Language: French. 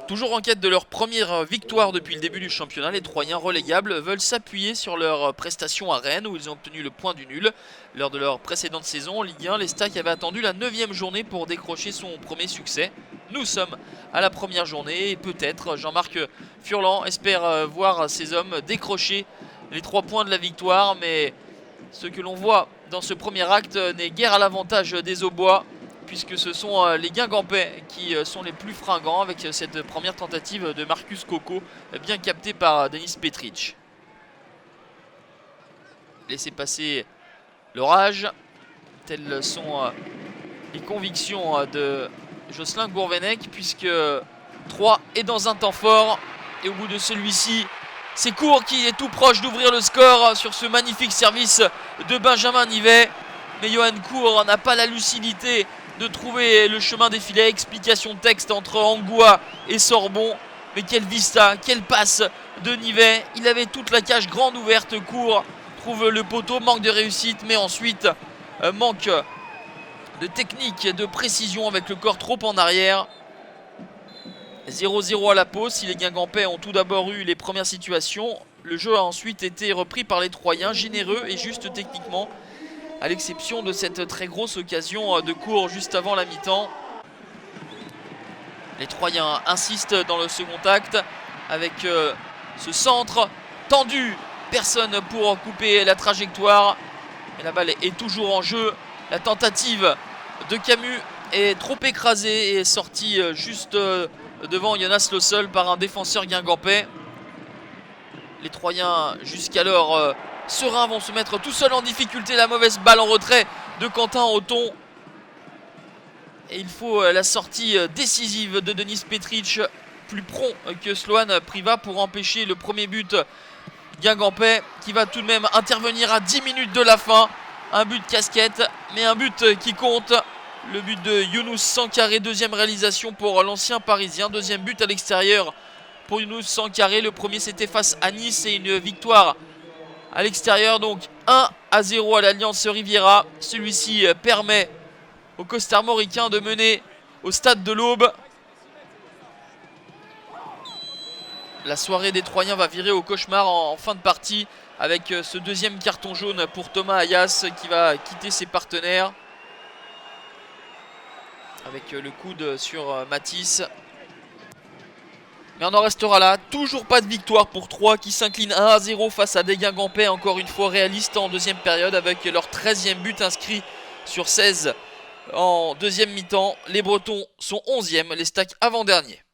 Toujours en quête de leur première victoire depuis le début du championnat, les Troyens relégables veulent s'appuyer sur leur prestation à Rennes où ils ont obtenu le point du nul. Lors de leur précédente saison en Ligue 1, les Stacks avaient attendu la 9e journée pour décrocher son premier succès. Nous sommes à la première journée et peut-être Jean-Marc Furlan espère voir ses hommes décrocher les 3 points de la victoire. Mais ce que l'on voit dans ce premier acte n'est guère à l'avantage des Aubois, puisque ce sont les Guingampais qui sont les plus fringants avec cette première tentative de Marcus Coco, bien captée par Denis Petric. Laissez passer l'orage, telles sont les convictions de Jocelyn Gourvenec, puisque 3 est dans un temps fort, et au bout de celui-ci, c'est Cour qui est tout proche d'ouvrir le score sur ce magnifique service de Benjamin Nivet. Mais Johan Cour n'a pas la lucidité de trouver le chemin des filets. Explication de texte entre Angoua et Sorbon. Mais quelle vista, quelle passe de Nivet. Il avait toute la cage grande ouverte. Cour trouve le poteau, manque de réussite, mais ensuite manque de technique, de précision avec le corps trop en arrière. 0-0 à la pause. Si les Guingampais ont tout d'abord eu les premières situations, le jeu a ensuite été repris par les Troyens, généreux et juste techniquement, à l'exception de cette très grosse occasion de Cour juste avant la mi-temps. Les Troyens insistent dans le second acte avec ce centre tendu. Personne pour couper la trajectoire. Mais la balle est toujours en jeu. La tentative de Camus est trop écrasée et est sortie juste devant Jonas Le Seul par un défenseur guingampais. Les Troyens jusqu'alors sereins vont se mettre tout seuls en difficulté. La mauvaise balle en retrait de Quentin Othon. Et il faut la sortie décisive de Denis Petric, plus prompt que Sloan Priva, pour empêcher le premier but guingampais, qui va tout de même intervenir à 10 minutes de la fin. Un but casquette, mais un but qui compte. Le but de Younous Sankaré, deuxième réalisation pour l'ancien parisien. Deuxième but à l'extérieur pour Younous Sankaré. Le premier c'était face à Nice et une victoire à l'extérieur. Donc 1-0 à l'Alliance Riviera. Celui-ci permet aux Costarmoricains de mener au stade de l'Aube. La soirée des Troyens va virer au cauchemar en fin de partie avec ce deuxième carton jaune pour Thomas Ayas qui va quitter ses partenaires. Avec le coude sur Matisse. Mais on en restera là. Toujours pas de victoire pour Troyes qui s'incline 1-0 face à des Guingampais encore une fois réalistes en deuxième période avec leur 13e but inscrit sur 16 en deuxième mi-temps. Les Bretons sont 11e, les Stacks avant-derniers.